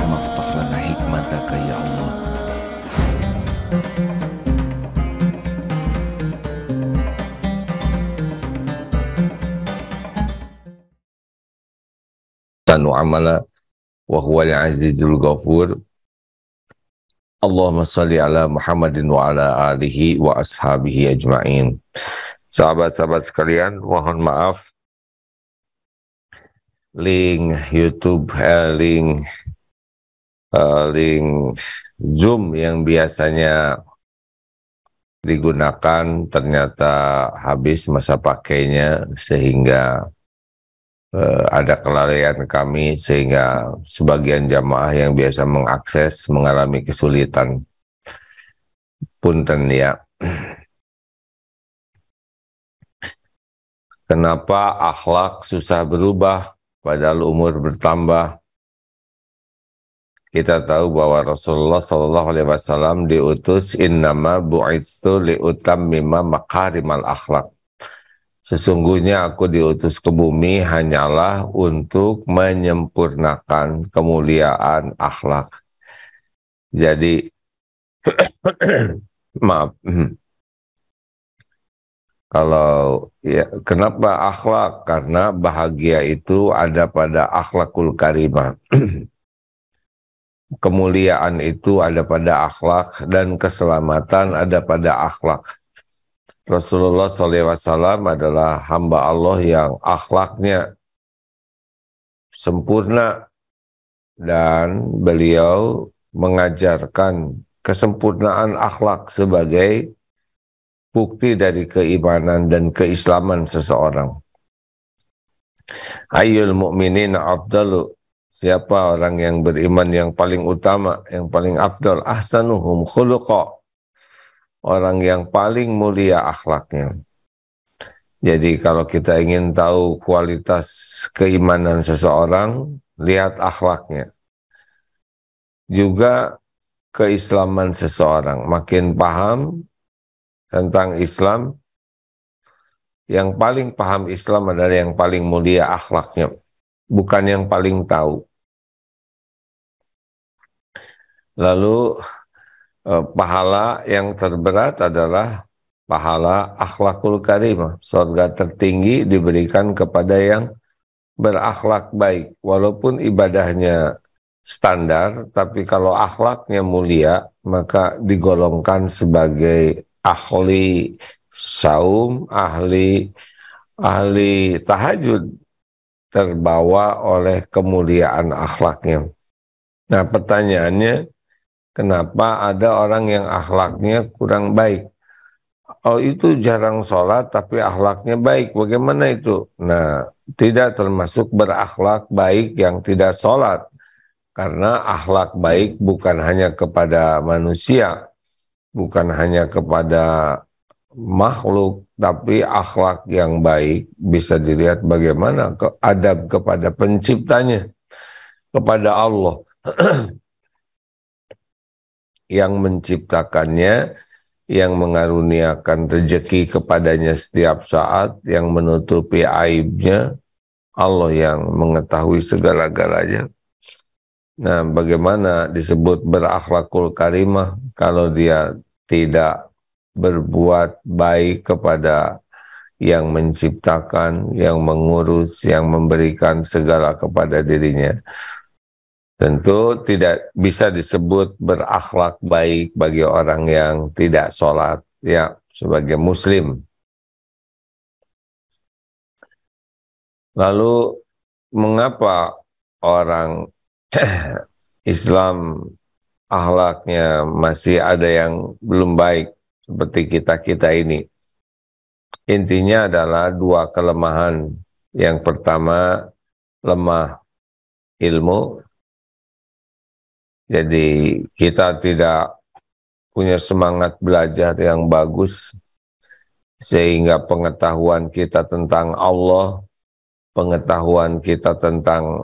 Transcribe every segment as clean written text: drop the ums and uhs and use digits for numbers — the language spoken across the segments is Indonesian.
Allahumma aftah lana hikmataka ya Allah. Sanu amala wa huwal azizul ghafur. Allahumma salli ala Muhammadin wa ala alihi wa ashabihi ajma'in. Sahabat-sahabat sekalian, mohon maaf link YouTube, link Zoom yang biasanya digunakan ternyata habis masa pakainya, sehingga ada kelalaian kami, sehingga sebagian jamaah yang biasa mengakses mengalami kesulitan. Punten ya. Kenapa akhlak susah berubah padahal umur bertambah? Kita tahu bahwa Rasulullah SAW diutus innama bu'itsu liutammima makarimal akhlak. Sesungguhnya aku diutus ke bumi hanyalah untuk menyempurnakan kemuliaan akhlak. Jadi maaf, kalau ya, kenapa akhlak? Karena bahagia itu ada pada akhlakul karimah. Kemuliaan itu ada pada akhlak, dan keselamatan ada pada akhlak. Rasulullah SAW adalah hamba Allah yang akhlaknya sempurna, dan beliau mengajarkan kesempurnaan akhlak sebagai bukti dari keimanan dan keislaman seseorang. Ayyul mu'minin afdalu, siapa orang yang beriman yang paling utama, yang paling afdal, ahsanuhum khuluqa, orang yang paling mulia akhlaknya. Jadi kalau kita ingin tahu kualitas keimanan seseorang, lihat akhlaknya. Juga keislaman seseorang, makin paham tentang Islam, yang paling paham Islam adalah yang paling mulia akhlaknya, bukan yang paling tahu. Lalu pahala yang terberat adalah pahala akhlakul karimah. Surga tertinggi diberikan kepada yang berakhlak baik. Walaupun ibadahnya standar, tapi kalau akhlaknya mulia, maka digolongkan sebagai ahli saum, ahli tahajud, terbawa oleh kemuliaan akhlaknya. Nah, pertanyaannya, kenapa ada orang yang akhlaknya kurang baik? Oh, itu jarang sholat tapi akhlaknya baik. Bagaimana itu? Nah, tidak termasuk berakhlak baik yang tidak sholat. Karena akhlak baik bukan hanya kepada manusia, bukan hanya kepada makhluk, tapi akhlak yang baik bisa dilihat bagaimana adab kepada penciptanya, kepada Allah yang menciptakannya, yang mengaruniakan rezeki kepadanya setiap saat, yang menutupi aibnya, Allah yang mengetahui segala-galanya. Nah, bagaimana disebut berakhlakul karimah kalau dia tidak berbuat baik kepada yang menciptakan, yang mengurus, yang memberikan segala kepada dirinya? Tentu tidak bisa disebut berakhlak baik bagi orang yang tidak sholat, ya, sebagai muslim. Lalu mengapa orang Islam akhlaknya masih ada yang belum baik seperti kita-kita ini? Intinya adalah dua kelemahan. Yang pertama, lemah ilmu. Jadi kita tidak punya semangat belajar yang bagus, sehingga pengetahuan kita tentang Allah, pengetahuan kita tentang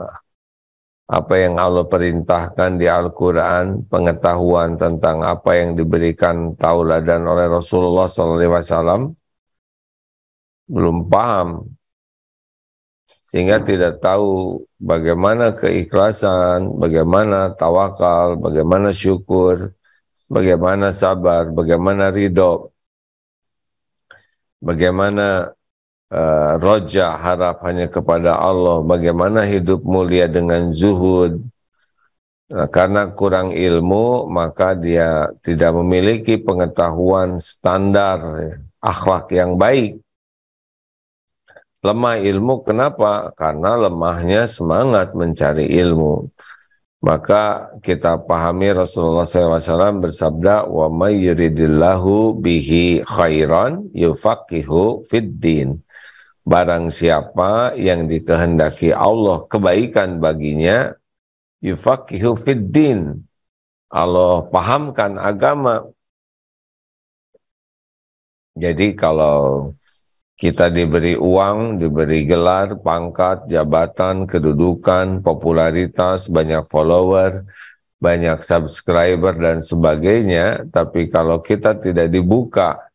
apa yang Allah perintahkan di Al-Quran, pengetahuan tentang apa yang diberikan tauladan oleh Rasulullah SAW, belum paham. sehingga tidak tahu bagaimana keikhlasan, bagaimana tawakal, bagaimana syukur, bagaimana sabar, bagaimana ridho, bagaimana roja harap hanya kepada Allah, bagaimana hidup mulia dengan zuhud. Nah, karena kurang ilmu, maka dia tidak memiliki pengetahuan standar akhlak yang baik. Lemah ilmu, kenapa? Karena lemahnya semangat mencari ilmu. Maka kita pahami Rasulullah SAW bersabda, wa may yuridillahu bihi khairan yufaqihu fid din. Barang siapa yang dikehendaki Allah kebaikan baginya, yufaqihu fid din. Allah pahamkan agama. Jadi kalau kita diberi uang, diberi gelar, pangkat, jabatan, kedudukan, popularitas, banyak follower, banyak subscriber dan sebagainya, tapi kalau kita tidak dibuka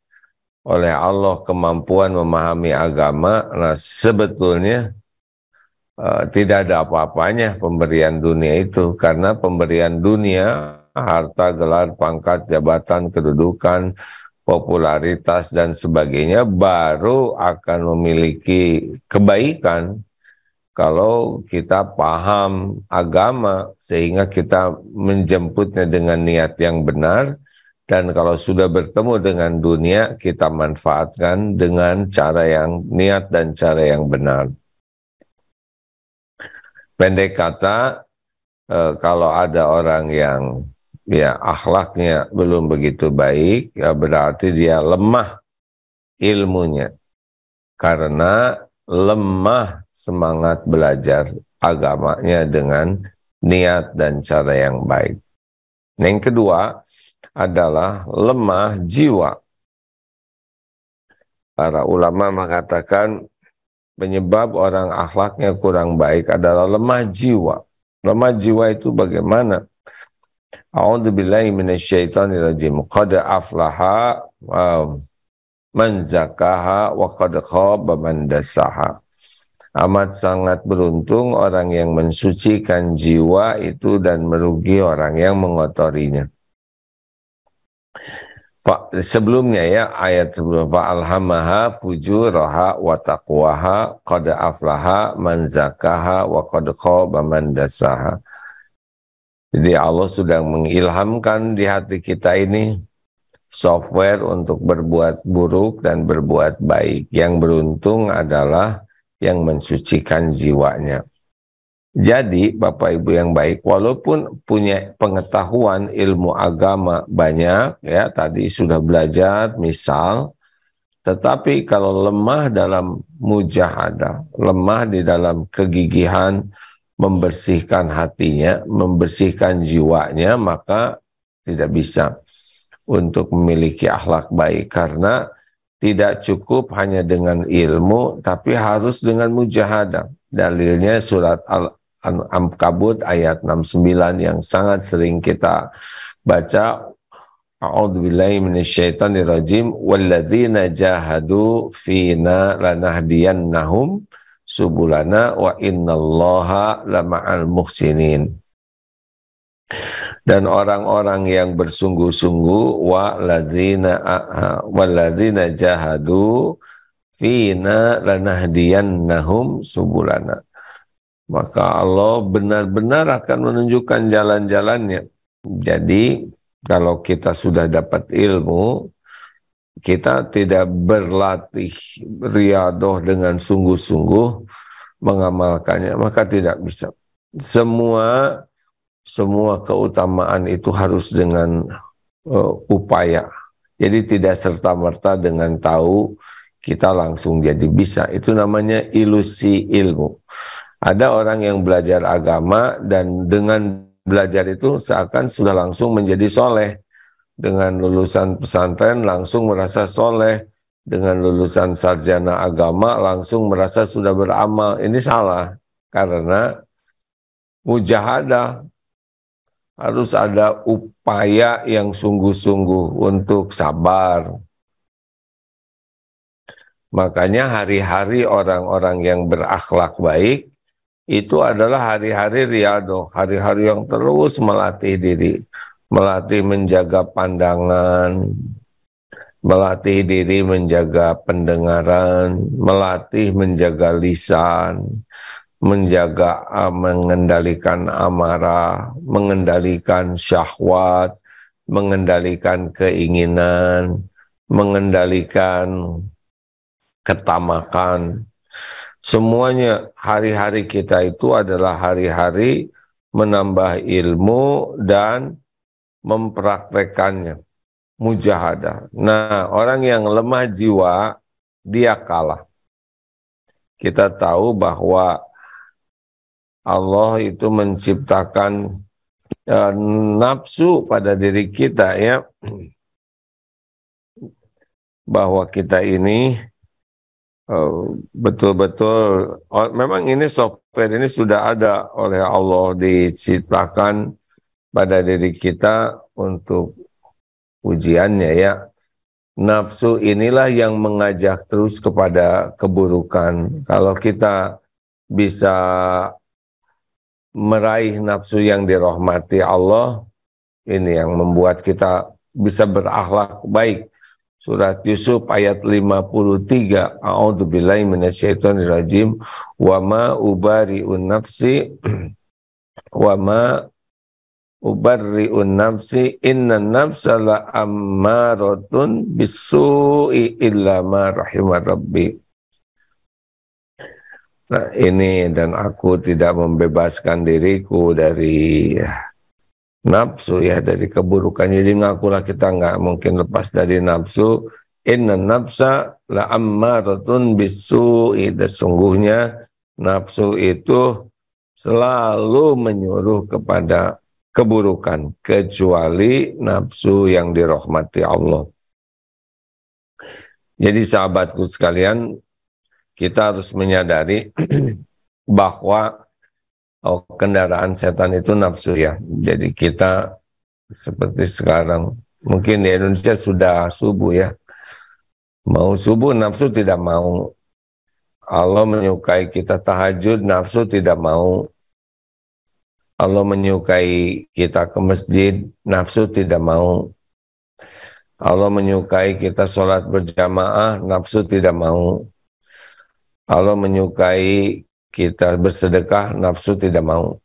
oleh Allah kemampuan memahami agama, nah sebetulnya tidak ada apa-apanya pemberian dunia itu, karena pemberian dunia, harta, gelar, pangkat, jabatan, kedudukan, popularitas dan sebagainya baru akan memiliki kebaikan kalau kita paham agama sehingga kita menjemputnya dengan niat yang benar, dan kalau sudah bertemu dengan dunia kita manfaatkan dengan cara yang niat dan cara yang benar. Pendek kata, kalau ada orang yang akhlaknya belum begitu baik, ya berarti dia lemah ilmunya. Karena lemah semangat belajar agamanya dengan niat dan cara yang baik. Yang kedua adalah lemah jiwa. Para ulama mengatakan penyebab orang akhlaknya kurang baik adalah lemah jiwa. Lemah jiwa itu bagaimana? A'udzubillahi minasyaitonirrajim. Qad aflaha man zakaha wa qad khaba man dassaha. Amat sangat beruntung orang yang mensucikan jiwa itu dan merugi orang yang mengotorinya. Sebelumnya ayat sebelum fa'alhamaha fujuraha wa taqwaha qad aflaha man zakaha wa qad khaba man dassaha. Jadi Allah sudah mengilhamkan di hati kita ini software untuk berbuat buruk dan berbuat baik. Yang beruntung adalah yang mensucikan jiwanya. Jadi Bapak Ibu yang baik, walaupun punya pengetahuan ilmu agama banyak, tadi sudah belajar misal, tetapi kalau lemah dalam mujahadah, lemah di dalam kegigihan membersihkan hatinya, membersihkan jiwanya, maka tidak bisa untuk memiliki akhlak baik, karena tidak cukup hanya dengan ilmu, tapi harus dengan mujahadah. Dalilnya surat Al-Ankabut ayat 69 yang sangat sering kita baca. A'udzubillahi minasyaitonirrajim. Walladzina jahadu fina lanahdiyannahum subulana wa innallaha lama'al muhsinin. Dan orang-orang yang bersungguh-sungguh walladzina jahadu fina lanahdiyannahum subulana. Maka Allah benar-benar akan menunjukkan jalan-jalannya. Jadi kalau kita sudah dapat ilmu, kita tidak berlatih riadoh dengan sungguh-sungguh mengamalkannya, maka tidak bisa. Semua keutamaan itu harus dengan upaya. Jadi tidak serta-merta dengan tahu kita langsung jadi bisa. Itu namanya ilusi ilmu. Ada orang yang belajar agama dan dengan belajar itu seakan sudah langsung menjadi soleh. Dengan lulusan pesantren langsung merasa soleh. Dengan lulusan sarjana agama langsung merasa sudah beramal. Ini salah. Karena mujahadah, harus ada upaya yang sungguh-sungguh untuk sabar, Makanya hari-hari orang-orang yang berakhlak baik itu adalah hari-hari riyadhah, hari-hari yang terus melatih diri, melatih menjaga pandangan, melatih diri menjaga pendengaran, melatih menjaga lisan, menjaga mengendalikan amarah, mengendalikan syahwat, mengendalikan keinginan, mengendalikan ketamakan. Semuanya hari-hari kita itu adalah hari-hari menambah ilmu dan mempraktekannya, mujahadah. Nah, orang yang lemah jiwa, dia kalah. Kita tahu bahwa Allah itu menciptakan nafsu pada diri kita, ya, bahwa kita ini betul-betul, memang ini software ini sudah ada oleh Allah, diciptakan pada diri kita untuk ujiannya, ya. Nafsu inilah yang mengajak terus kepada keburukan. Kalau kita bisa meraih nafsu yang dirahmati Allah, ini yang membuat kita bisa berakhlak baik. Surat Yusuf ayat 53, A'udzubillahi minasyaitonirrajim, wa ma ubari'un nafsi wa ma ubarri'un nafsi inna nafsa la ammaratun bisu'i illa ma rahimah rabbi. Nah, ini, dan aku tidak membebaskan diriku dari nafsu, ya, dari keburukan. Jadi ngakulah kita nggak mungkin lepas dari nafsu. Inna nafsa la ammaratun bisu'i, sesungguhnya nafsu itu selalu menyuruh kepada keburukan, kecuali nafsu yang dirahmati Allah. Jadi sahabatku sekalian, kita harus menyadari bahwa kendaraan setan itu nafsu, ya. Jadi kita seperti sekarang, mungkin di Indonesia sudah subuh, ya. Mau subuh nafsu tidak mau. Allah menyukai kita tahajud, nafsu tidak mau. Allah menyukai kita ke masjid, nafsu tidak mau. Allah menyukai kita sholat berjamaah, nafsu tidak mau. Allah menyukai kita bersedekah, nafsu tidak mau.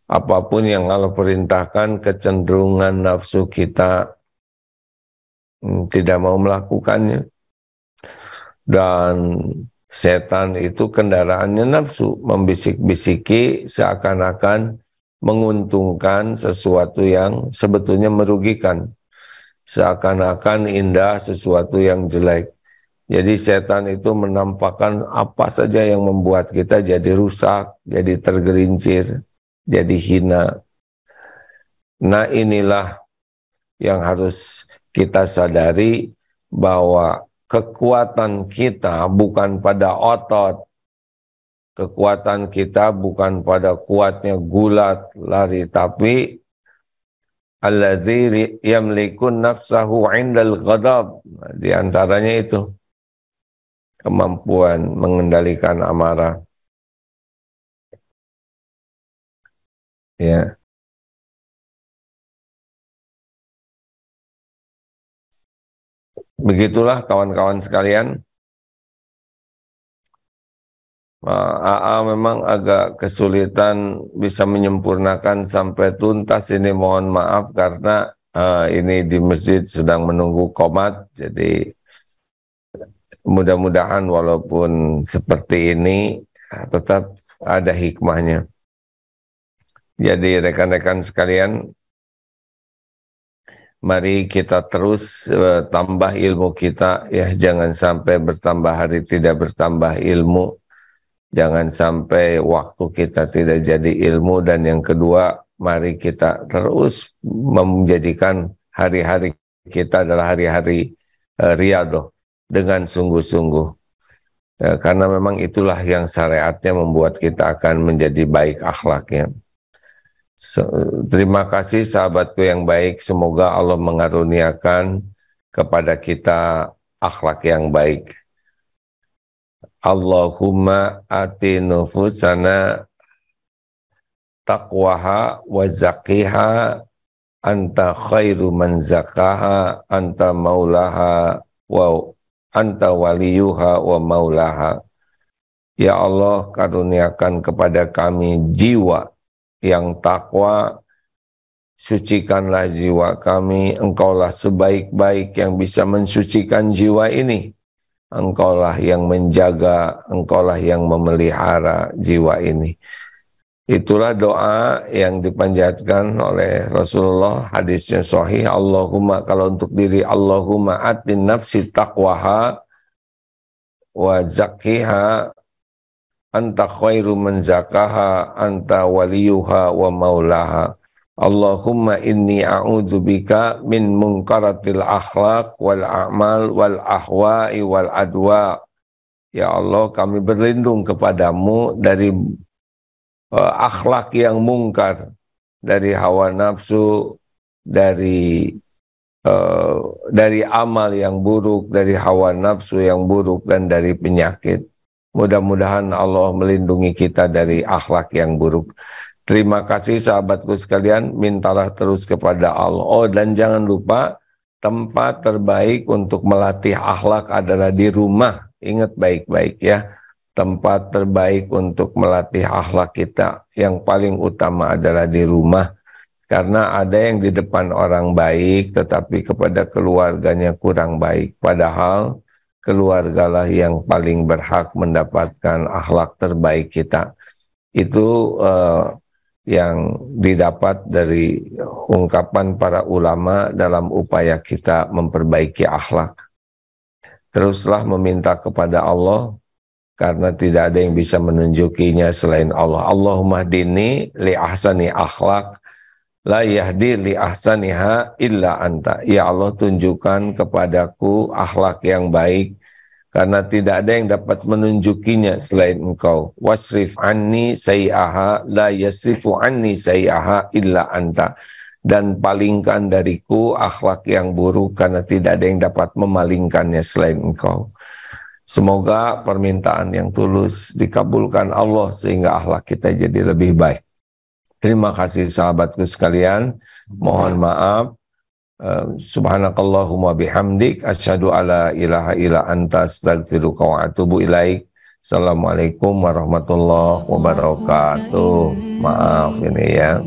Apapun yang Allah perintahkan, kecenderungan nafsu kita tidak mau melakukannya. Dan setan itu kendaraannya nafsu, membisik-bisiki seakan-akan menguntungkan sesuatu yang sebetulnya merugikan. Seakan-akan indah sesuatu yang jelek. Jadi setan itu menampakkan apa saja yang membuat kita jadi rusak, jadi tergelincir, jadi hina. Nah, inilah yang harus kita sadari, bahwa kekuatan kita bukan pada otot, kekuatan kita bukan pada kuatnya gulat lari, tapi alladzi yamlikun nafsahu 'indal ghadab. Di antaranya itu kemampuan mengendalikan amarah. Ya. Begitulah kawan-kawan sekalian. AA memang agak kesulitan bisa menyempurnakan sampai tuntas ini, mohon maaf karena ini di masjid sedang menunggu qomat, jadi mudah-mudahan walaupun seperti ini tetap ada hikmahnya. Jadi rekan-rekan sekalian, mari kita terus tambah ilmu kita, ya, jangan sampai bertambah hari tidak bertambah ilmu. Jangan sampai waktu kita tidak jadi ilmu. Dan yang kedua, mari kita terus menjadikan hari-hari kita adalah hari-hari riyadhah dengan sungguh-sungguh. Karena memang itulah yang syariatnya membuat kita akan menjadi baik akhlaknya. Terima kasih sahabatku yang baik. Semoga Allah mengaruniakan kepada kita akhlak yang baik. Allahumma ati nufusana taqwaha wa zakiha anta khairu man zakaha anta maulaha wa anta waliyuha wa maulaha. Ya Allah, karuniakan kepada kami jiwa yang takwa, sucikanlah jiwa kami, engkaulah sebaik-baik yang bisa mensucikan jiwa ini. Engkaulah yang menjaga, engkaulah yang memelihara jiwa ini. Itulah doa yang dipanjatkan oleh Rasulullah, hadisnya sahih. Allahumma, kalau untuk diri, Allahumma atin nafsi taqwaha wa zakkiha anta khairu man zakaha anta waliyuha wa maulaha. Allahumma inni a'udzubika min munkaratil akhlaq wal a'mal wal ahwa'i wal adwa. Ya Allah, kami berlindung kepadamu dari akhlak yang mungkar, dari hawa nafsu, dari amal yang buruk, dari hawa nafsu yang buruk, dan dari penyakit. Mudah-mudahan Allah melindungi kita dari akhlak yang buruk. Terima kasih sahabatku sekalian, mintalah terus kepada Allah. Oh, dan jangan lupa, tempat terbaik untuk melatih akhlak adalah di rumah. Ingat baik-baik ya. Tempat terbaik untuk melatih akhlak kita yang paling utama adalah di rumah. Karena ada yang di depan orang baik, tetapi kepada keluarganya kurang baik. Padahal keluargalah yang paling berhak mendapatkan akhlak terbaik kita. Itu yang didapat dari ungkapan para ulama dalam upaya kita memperbaiki akhlak. Teruslah meminta kepada Allah, karena tidak ada yang bisa menunjukinya selain Allah. Allahumma hdini li ahsani akhlak, la yahdi li ahsaniha illa anta. Ya Allah, tunjukkan kepadaku akhlak yang baik, karena tidak ada yang dapat menunjukinya selain engkau. Wasrif anni sayyaha, la yasrifu anni sayyaha illa anta. Dan palingkan dariku akhlak yang buruk, karena tidak ada yang dapat memalingkannya selain engkau. Semoga permintaan yang tulus dikabulkan Allah, sehingga akhlak kita jadi lebih baik. Terima kasih sahabatku sekalian. Mohon maaf. Subhanakallahumma bihamdik asyhadu alla ilaha illa anta astaghfiruka wa atubu ilaik. Assalamualaikum warahmatullahi wabarakatuh. Maaf ini ya.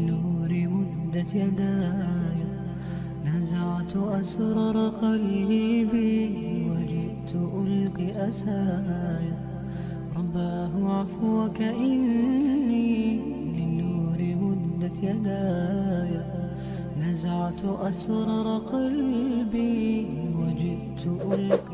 نزعت أسرار قلبي وجئت ألقي